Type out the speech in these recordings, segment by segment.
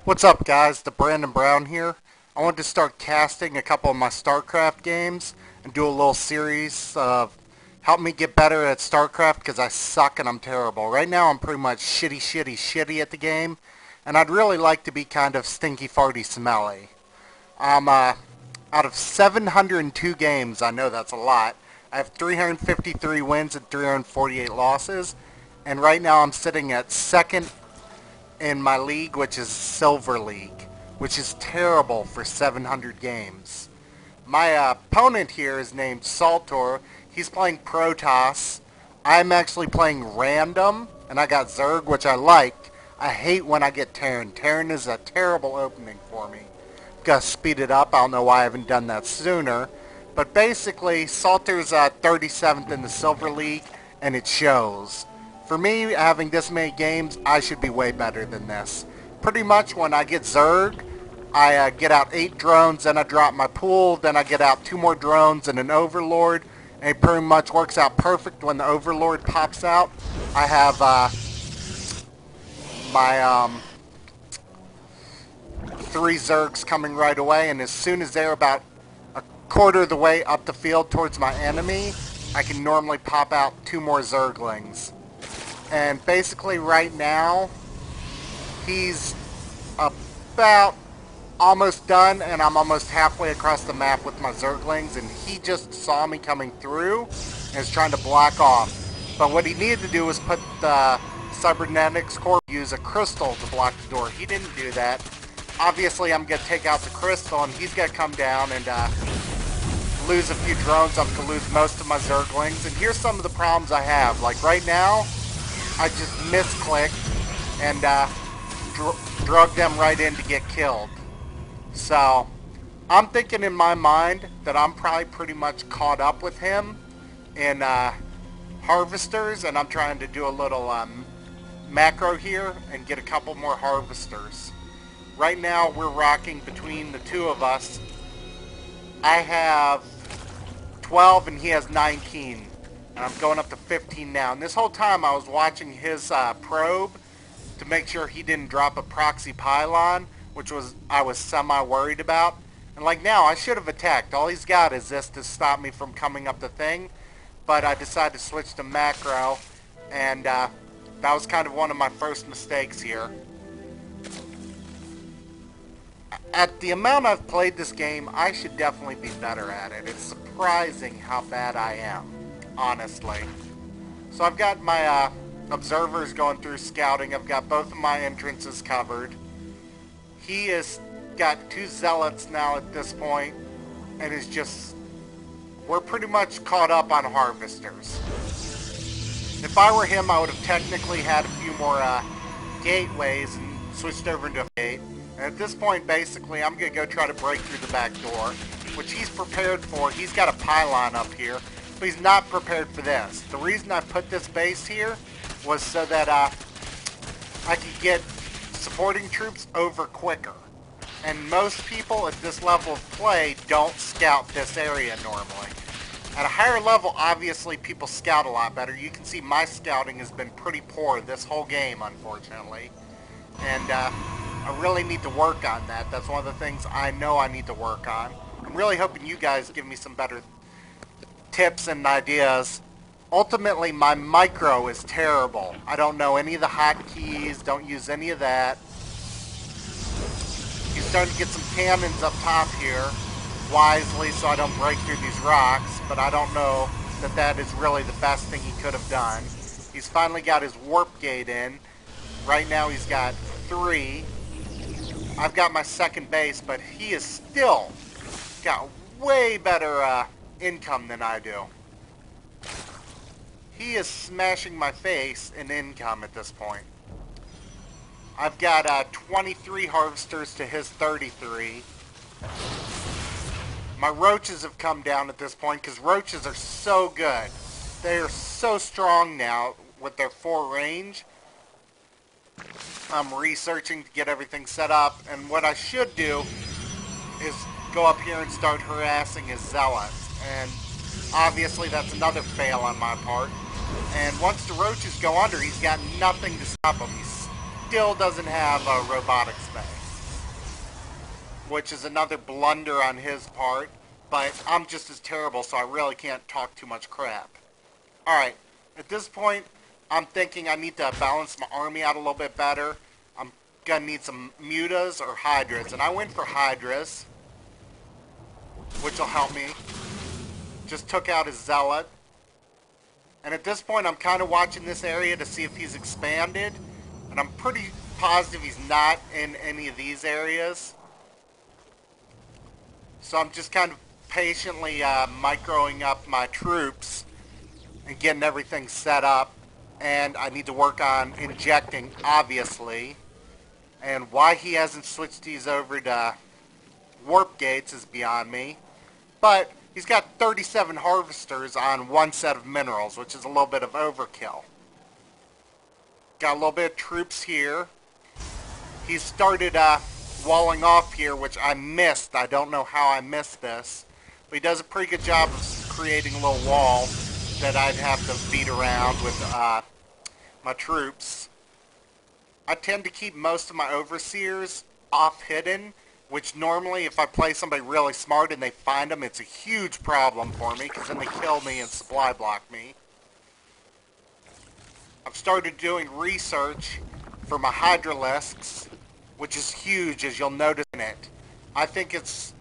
What's up, guys? Thebrandanbrown here. I wanted to start casting a couple of my StarCraft games and do a little series of help me get better at StarCraft because I suck and I'm terrible. Right now I'm pretty much shitty at the game, and I'd really like to be kind of stinky, farty, smelly. I'm out of 702 games, I know that's a lot. I have 353 wins and 348 losses, and right now I'm sitting at second in my league, which is Silver League, which is terrible for 700 games. My opponent here is named Saltor. He's playing Protoss. I'm actually playing Random, and I got Zerg, which I like. I hate when I get Terran. Terran is a terrible opening for me. Gotta speed it up. I don't know why I haven't done that sooner. But basically, Salter's 37th in the Silver League, and it shows. For me, having this many games, I should be way better than this. Pretty much when I get Zerg, I get out 8 drones, then I drop my pool, then I get out 2 more drones and an Overlord, and it pretty much works out perfect when the Overlord pops out. I have my 3 Zergs coming right away, and as soon as they're about a quarter of the way up the field towards my enemy, I can normally pop out 2 more Zerglings. And basically right now, he's about almost done, and I'm almost halfway across the map with my Zerglings, and he just saw me coming through and is trying to block off. But what he needed to do was put the cybernetics core, use a crystal to block the door. He didn't do that. Obviously, I'm going to take out the crystal, and he's going to come down and lose a few drones. I'm going to lose most of my Zerglings. And here's some of the problems I have. Like right now, I just misclicked and drug them right in to get killed. So, I'm thinking in my mind that I'm probably pretty much caught up with him in harvesters, and I'm trying to do a little macro here and get a couple more harvesters. Right now, we're rocking between the two of us. I have 12 and he has 19. And I'm going up to 15 now. And this whole time I was watching his probe to make sure he didn't drop a proxy pylon, which I was semi-worried about. And like now, I should have attacked. All he's got is this to stop me from coming up the thing. But I decided to switch to macro. And that was kind of one of my first mistakes here. At the amount I've played this game, I should definitely be better at it. It's surprising how bad I am. Honestly. So I've got my observers going through scouting. I've got both of my entrances covered. He has got 2 zealots now at this point, and is just, we're pretty much caught up on harvesters. If I were him, I would have technically had a few more gateways and switched over into a gate. And at this point, basically, I'm going to go try to break through the back door, which he's prepared for. He's got a pylon up here. But he's not prepared for this. The reason I put this base here was so that I could get supporting troops over quicker. And most people at this level of play don't scout this area normally. At a higher level, obviously, people scout a lot better. You can see my scouting has been pretty poor this whole game, unfortunately. And I really need to work on that. That's one of the things I know I need to work on. I'm really hoping you guys give me some better tips and ideas. Ultimately, my micro is terrible. I don't know any of the hotkeys, don't use any of that. He's starting to get some cannons up top here, wisely, so I don't break through these rocks, but I don't know that that is really the best thing he could have done. He's finally got his warp gate in. Right now he's got 3. I've got my second base, but he is still got way better income than I do. He is smashing my face in income at this point. I've got 23 harvesters to his 33. My roaches have come down at this point because roaches are so good. They are so strong now with their 4 range. I'm researching to get everything set up, and what I should do is go up here and start harassing his zealots. And obviously that's another fail on my part. And once the roaches go under, he's got nothing to stop him. He still doesn't have a robotics bay. which is another blunder on his part, but I'm just as terrible, so I really can't talk too much crap. Alright, at this point, I'm thinking I need to balance my army out a little bit better. I'm gonna need some mutas or hydras, and I went for hydras, which will help me. Just took out his zealot. And at this point, I'm kind of watching this area to see if he's expanded, and I'm pretty positive he's not in any of these areas. So I'm just kind of patiently microing up my troops and getting everything set up. And I need to work on injecting, obviously. And why he hasn't switched these over to warp gates is beyond me. But he's got 37 harvesters on one set of minerals, which is a little bit of overkill. Got a little bit of troops here. He's started walling off here, which I missed. I don't know how I missed this. But he does a pretty good job of creating a little wall that I'd have to beat around with my troops. I tend to keep most of my overseers off hidden, which normally if I play somebody really smart and they find them, it's a huge problem for me, because then they kill me and supply block me. I've started doing research for my hydralisks, which is huge, as you'll notice in it. I think it's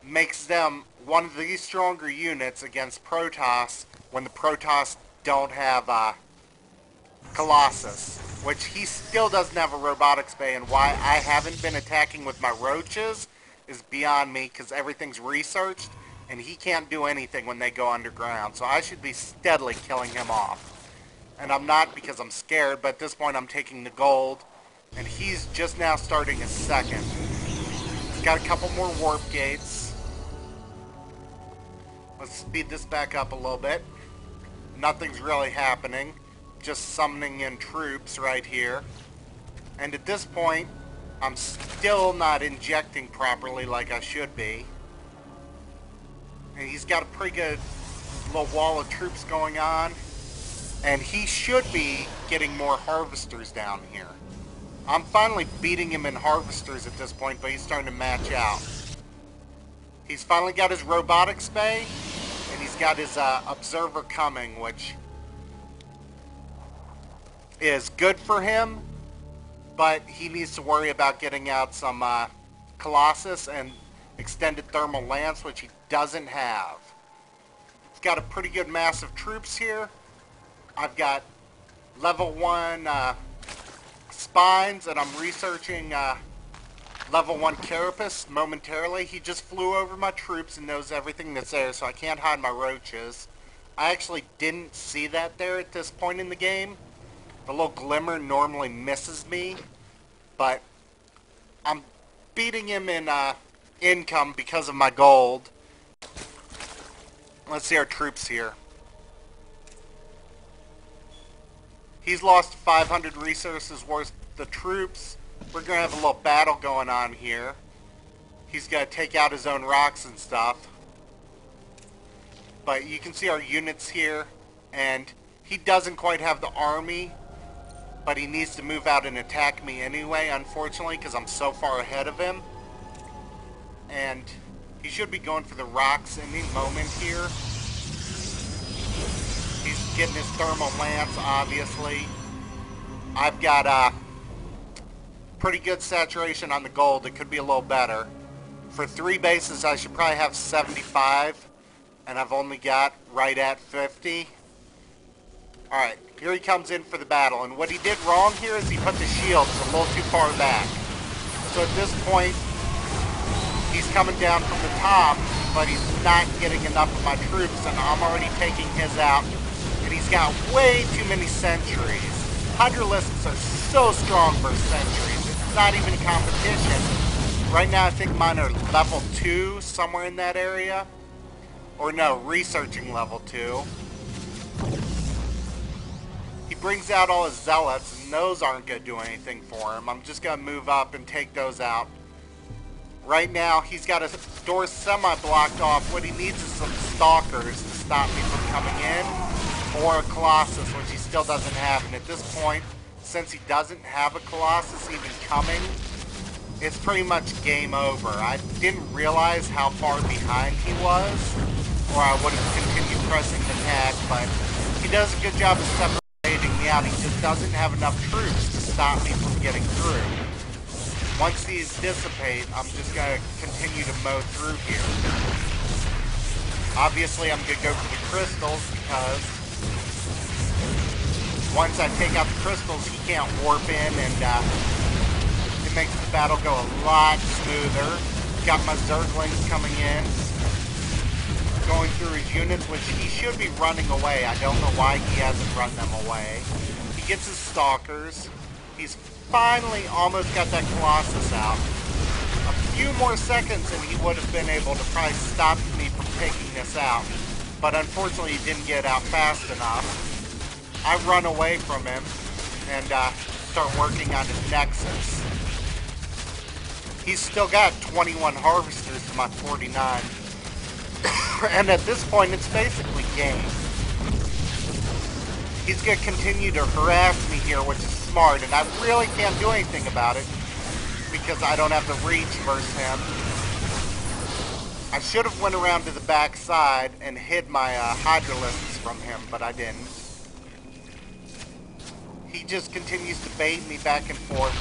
makes them one of the stronger units against Protoss when the Protoss don't have Colossus, which he still doesn't have a robotics bay, and why I haven't been attacking with my roaches is beyond me, because everything's researched, and he can't do anything when they go underground, so I should be steadily killing him off. And I'm not, because I'm scared, but at this point I'm taking the gold, and he's just now starting his second. He's got a couple more warp gates. Let's speed this back up a little bit. Nothing's really happening. Just summoning in troops right here. And at this point, I'm still not injecting properly like I should be. And he's got a pretty good little wall of troops going on. And he should be getting more harvesters down here. I'm finally beating him in harvesters at this point, but he's starting to match out. He's finally got his robotics bay, and he's got his observer coming, which is good for him, but he needs to worry about getting out some Colossus and extended thermal lance, which he doesn't have. He's got a pretty good mass of troops here. I've got level 1 spines, and I'm researching level 1 carapace momentarily. He just flew over my troops and knows everything that's there, so I can't hide my roaches. I actually didn't see that there at this point in the game. The little glimmer normally misses me, but I'm beating him in income because of my gold. Let's see our troops here. He's lost 500 resources worth the troops. We're going to have a little battle going on here. He's going to take out his own rocks and stuff. But you can see our units here, and he doesn't quite have the army, but he needs to move out and attack me anyway, unfortunately, because I'm so far ahead of him. And he should be going for the rocks any moment here. He's getting his thermal lance, obviously. I've got pretty good saturation on the gold. It could be a little better. For 3 bases, I should probably have 75, and I've only got right at 50. Alright, here he comes in for the battle, and what he did wrong here is he put the shields a little too far back. So at this point, he's coming down from the top, but he's not getting enough of my troops, and I'm already taking his out, and he's got way too many sentries. Hydralisks are so strong for sentries, it's not even a competition. Right now I think mine are level 2, somewhere in that area. Or no, researching level 2. He brings out all his zealots, and those aren't going to do anything for him. I'm just going to move up and take those out. Right now, he's got his door semi-blocked off. What he needs is some stalkers to stop me from coming in, or a Colossus, which he still doesn't have. And at this point, since he doesn't have a Colossus even coming, it's pretty much game over. I didn't realize how far behind he was, or I would have continued pressing the tag, but he does a good job of separating me out. He just doesn't have enough troops to stop me from getting through. Once these dissipate, I'm just going to continue to mow through here. Obviously, I'm going to go for the crystals because once I take out the crystals, he can't warp in, and it makes the battle go a lot smoother. Got my Zerglings coming in, going through his units, which he should be running away. I don't know why he hasn't run them away. He gets his Stalkers. He's finally almost got that Colossus out. A few more seconds and he would have been able to probably stop me from taking this out. But unfortunately he didn't get out fast enough. I run away from him and start working on his Nexus. He's still got 21 harvesters to my 49. And at this point it's basically game. He's going to continue to harass me here, which is smart, and I really can't do anything about it because I don't have the reach versus him. I should have went around to the back side and hid my Hydralisks from him, but I didn't. He just continues to bait me back and forth.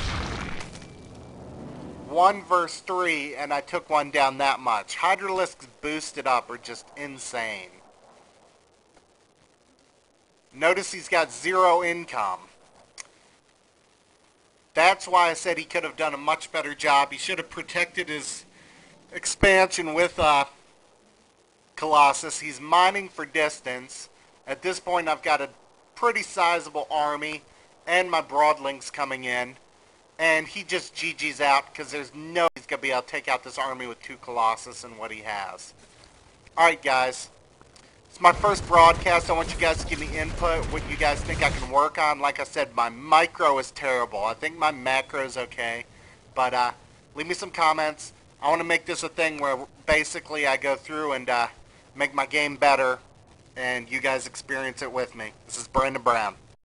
1 versus 3, and I took one down that much. Hydralisks boosted up are just insane. Notice he's got 0 income. That's why I said he could have done a much better job. He should have protected his expansion with Colossus. He's mining for distance. At this point I've got a pretty sizable army and my Broadlings coming in. And he just GG's out because there's no way he's going to be able to take out this army with 2 Colossus and what he has. Alright guys. It's my first broadcast. I want you guys to give me input, what you guys think I can work on. Like I said, my micro is terrible. I think my macro is okay. But leave me some comments. I want to make this a thing where basically I go through and make my game better and you guys experience it with me. This is Brandan Brown.